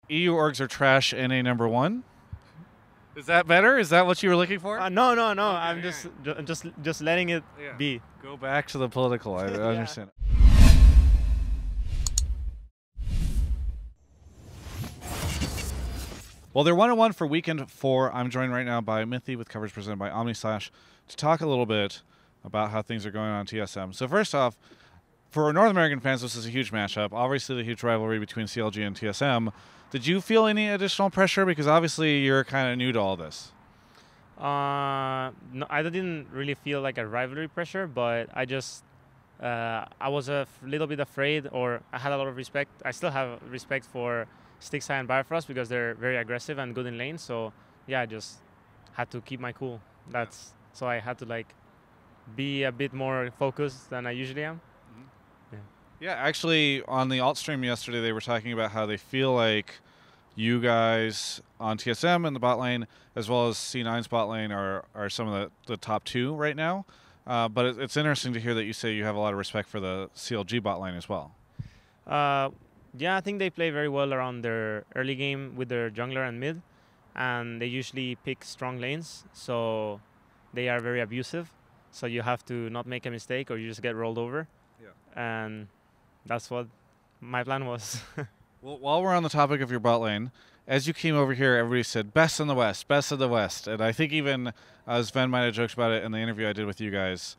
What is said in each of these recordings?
EU orgs are trash, NA number one. Is that better? Is that what you were looking for? No, no, no. Okay, I'm just letting it be. Go back to the political. I Yeah. understand. Well, they're 1-1 for weekend 4. I'm joined right now by Mithy with coverage presented by OmniSlash to talk a little bit about how things are going on TSM. So first off, for North American fans, this is a huge matchup. Obviously, the huge rivalry between CLG and TSM. Did you feel any additional pressure? Because obviously you're kind of new to all this. No, I didn't really feel like a rivalry pressure, but I was little bit afraid, or I had a lot of respect. I still have respect for Stixi and Bifrost because they're very aggressive and good in lane. So yeah, I just had to keep my cool. So I had to like be a bit more focused than I usually am. Yeah, actually, on the alt stream yesterday, they were talking about how they feel like you guys on TSM in the bot lane, as well as C9's bot lane, are some of the top two right now. But it's interesting to hear that you say you have a lot of respect for the CLG bot lane as well. Yeah, I think they play very well around their early game with their jungler and mid, and they usually pick strong lanes, so they are very abusive. So you have to not make a mistake or you just get rolled over. Yeah. And that's what my plan was. Well, while we're on the topic of your bot lane, as you came over here, everybody said best in the West, best of the West. And I think even Sven might have joked about it in the interview I did with you guys.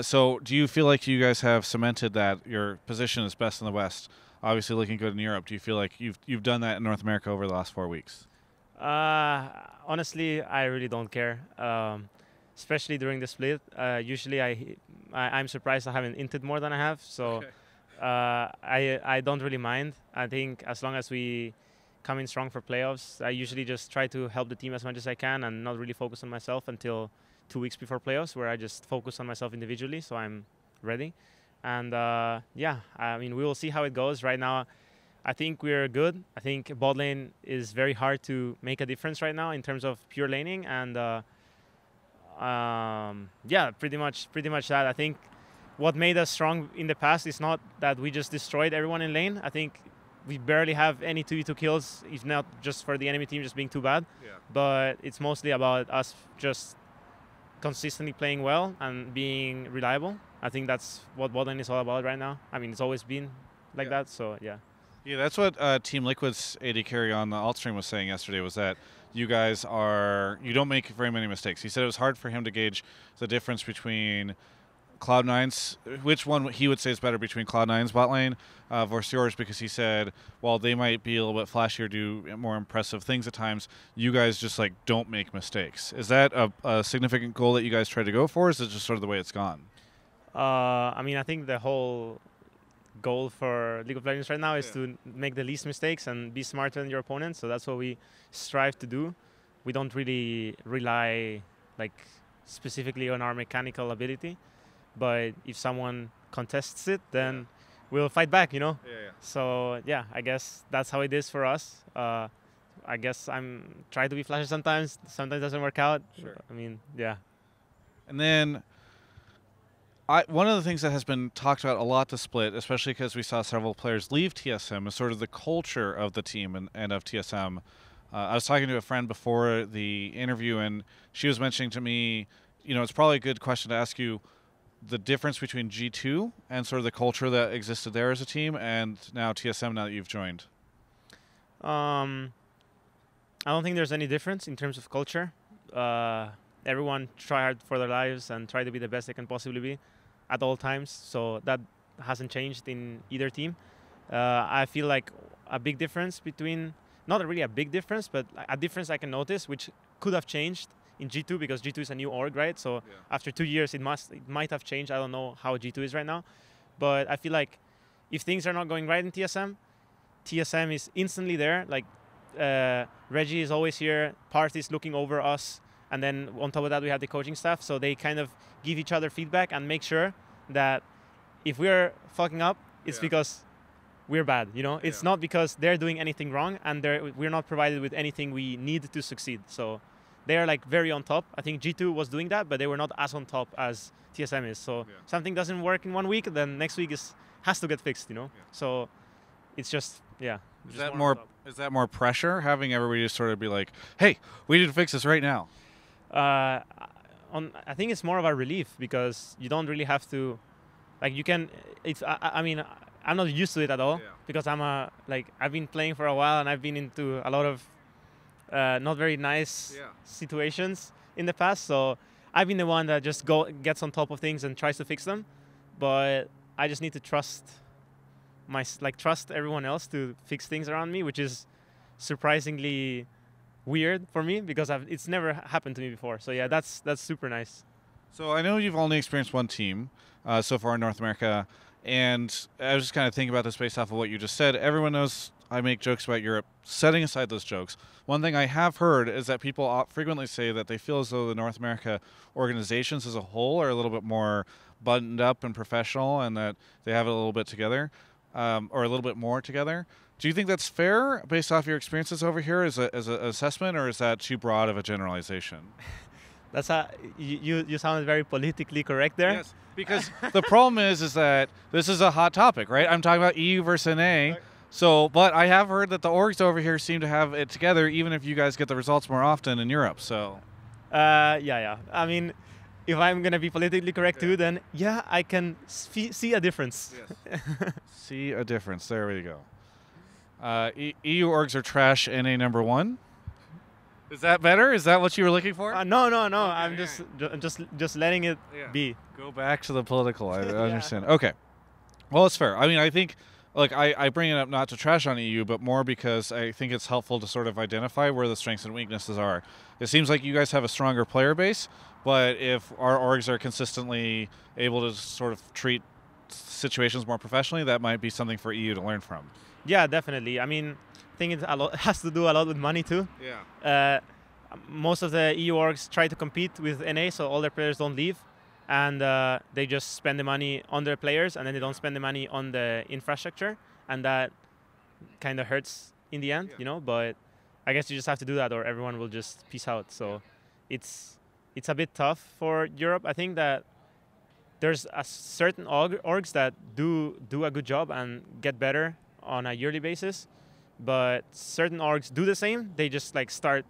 So do you feel like you guys have cemented that your position is best in the West? Obviously looking good in Europe. Do you feel like you've done that in North America over the last 4 weeks? Honestly, I really don't care. Especially during the split. Usually I'm surprised I haven't inted more than I have. So I don't really mind. I think as long as we come in strong for playoffs, I usually just try to help the team as much as I can and not really focus on myself until 2 weeks before playoffs, where I just focus on myself individually, so I'm ready. And yeah, I mean, we will see how it goes. Right now, I think we're good. I think bot lane is very hard to make a difference right now in terms of pure laning, and yeah, pretty much that. I think what made us strong in the past is not that we just destroyed everyone in lane. I think we barely have any 2v2 kills, if not just for the enemy team just being too bad. Yeah. But it's mostly about us just consistently playing well and being reliable. I think that's what bot lane is all about right now. I mean, it's always been like that, so yeah. Yeah, that's what Team Liquid's AD carry on the alt stream was saying yesterday, was that you guys you don't make very many mistakes. He said it was hard for him to gauge the difference between Cloud9's, which one he would say is better between Cloud9's bot lane versus yours, because he said, while they might be a little bit flashier, do more impressive things at times, you guys just like don't make mistakes. Is that a significant goal that you guys try to go for, or is it just sort of the way it's gone? I mean, I think the whole goal for League of Legends right now is to make the least mistakes and be smarter than your opponent. So that's what we strive to do. We don't really rely like specifically on our mechanical ability, but if someone contests it, then we'll fight back, you know? Yeah. So yeah, I guess that's how it is for us. I guess I'm trying to be flashy sometimes. Sometimes it doesn't work out. Sure. I mean, yeah. And then one of the things that has been talked about a lot to Split, especially because we saw several players leave TSM, is sort of the culture of the team and of TSM. I was talking to a friend before the interview, and she was mentioning to me, you know, it's probably a good question to ask you, the difference between G2 and sort of the culture that existed there as a team, and now TSM, now that you've joined. I don't think there's any difference in terms of culture. Everyone try hard for their lives and try to be the best they can possibly be at all times. So that hasn't changed in either team. I feel like a big difference between, not really a big difference, but a difference I can notice, which could have changed in G2 because G2 is a new org, right? So after 2 years, it might have changed. I don't know how G2 is right now. But I feel like if things are not going right in TSM is instantly there. Like Reggie is always here. Parth is looking over us. And then on top of that, we have the coaching staff. So they kind of give each other feedback and make sure that if we're fucking up, it's because we're bad. You know, it's not because they're doing anything wrong and we're not provided with anything we need to succeed. So they are like very on top. I think G2 was doing that, but they were not as on top as TSM is. So something doesn't work in 1 week, then next week has to get fixed, you know? So it's just, Is just that on more? top. Is that more pressure having everybody just sort of be like, "Hey, we need to fix this right now"? Uh, I think it's more of a relief because you don't really have to, like you can. It's I mean I'm not used to it at all Yeah. because I've been playing for a while and I've been into a lot of not very nice Yeah. situations in the past. So I've been the one that just gets on top of things and tries to fix them, but I just need to trust trust everyone else to fix things around me, which is surprisingly weird for me because it's never happened to me before. So yeah, that's super nice. So I know you've only experienced one team so far in North America, and I was just kind of thinking about this based off of what you just said. Everyone knows I make jokes about Europe. Setting aside those jokes, one thing I have heard is that people frequently say that they feel as though the North America organizations as a whole are a little bit more buttoned up and professional, and that they have it a little bit together, or a little bit more together. Do you think that's fair based off your experiences over here as an assessment, or is that too broad of a generalization? That's you sounded very politically correct there. Yes, because the problem is that this is a hot topic, right? I'm talking about EU versus NA. Right. So, but I have heard that the orgs over here seem to have it together, even if you guys get the results more often in Europe. So, yeah. I mean, if I'm gonna be politically correct too, then yeah, I can see a difference. Yes. See a difference. There we go. EU orgs are trash. NA number one. Is that better? Is that what you were looking for? No. Okay. I'm just letting it be. Go back to the political. I understand. Okay. Well, it's fair. I mean, I think, like, I bring it up not to trash on EU, but more because I think it's helpful to sort of identify where the strengths and weaknesses are. It seems like you guys have a stronger player base, but if our orgs are consistently able to sort of treat situations more professionally, that might be something for EU to learn from. Yeah, definitely. I mean, I think it has to do a lot with money too. Yeah. Most of the EU orgs try to compete with NA, so all their players don't leave, and they just spend the money on their players, and then they don't spend the money on the infrastructure, and that kind of hurts in the end, you know. But I guess you just have to do that, or everyone will just peace out. So it's a bit tough for Europe. I think that there's a certain orgs that do a good job and get better on a yearly basis, but certain orgs do the same. They just like start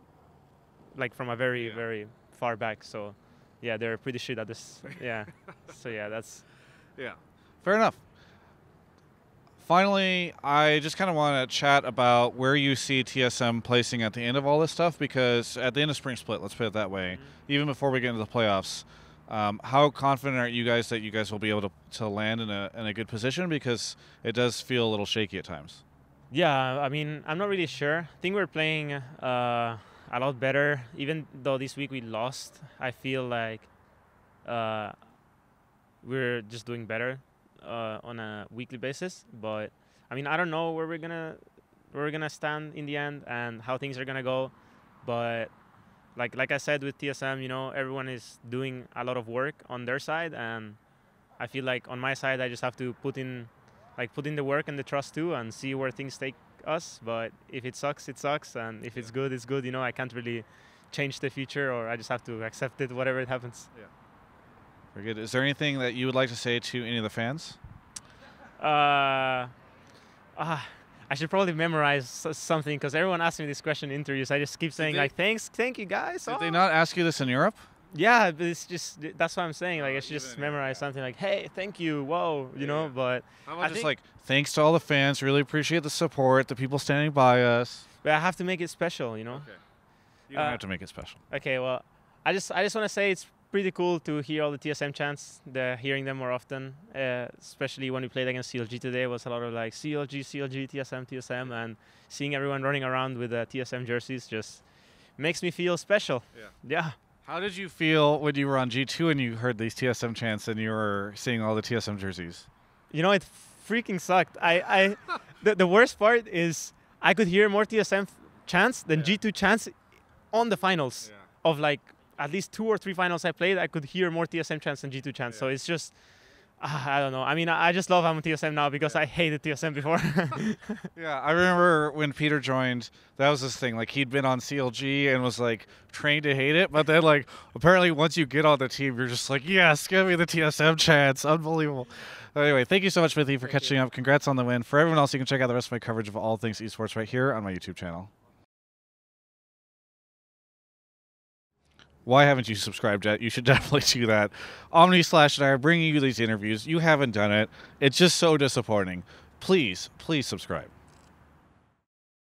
like from a very far back. So yeah, they're pretty shit at this. Yeah. So yeah, that's fair enough. Finally, I just kind of want to chat about where you see TSM placing at the end of all this stuff, because at the end of spring split, let's put it that way, even before we get into the playoffs, how confident are you guys that you guys will be able to land in a good position? Because it does feel a little shaky at times. Yeah, I mean, I'm not really sure. I think we're playing a lot better. Even though this week we lost, I feel like we're just doing better on a weekly basis. But I mean, I don't know where we're gonna stand in the end and how things are gonna go. But like I said with TSM, you know, everyone is doing a lot of work on their side, and I feel like on my side I just have to put in the work and the trust too, and see where things take us. But if it sucks, it sucks, and if it's good, it's good. You know, I can't really change the future, or I just have to accept it, whatever it happens. Yeah. Very good. Is there anything that you would like to say to any of the fans? I should probably memorize something, because everyone asks me this question in interviews. I just keep saying thank you guys. Did they not ask you this in Europe? Yeah, but it's just, that's what I'm saying. Like, I should just memorize something like, hey, thank you, whoa, you know. But how about just like, thanks to all the fans, really appreciate the support, the people standing by us. But I have to make it special, you know. Okay. You don't have to make it special. Okay, well, I just want to say it's pretty cool to hear all the TSM chants, hearing them more often, especially when we played against CLG today. It was a lot of like CLG, TSM, and seeing everyone running around with the TSM jerseys just makes me feel special. Yeah. How did you feel when you were on G2 and you heard these TSM chants and you were seeing all the TSM jerseys? You know, it freaking sucked. The worst part is I could hear more TSM chants than G2 chants on the finals of like at least 2 or 3 finals I played. I could hear more TSM chants than G2 chants. So it's just, I don't know. I mean, I just love I'm on TSM now because I hated TSM before. Yeah, I remember when Peter joined, that was this thing. Like, he'd been on CLG and was like trained to hate it, but then like apparently once you get on the team, you're just like, yes, give me the TSM chants. Unbelievable. Anyway, thank you so much, Mithy, for catching up. Congrats on the win. For everyone else, you can check out the rest of my coverage of all things esports right here on my YouTube channel. Why haven't you subscribed yet? You should definitely do that. Omni Slash and I are bringing you these interviews. You haven't done it. It's just so disappointing. Please, please subscribe.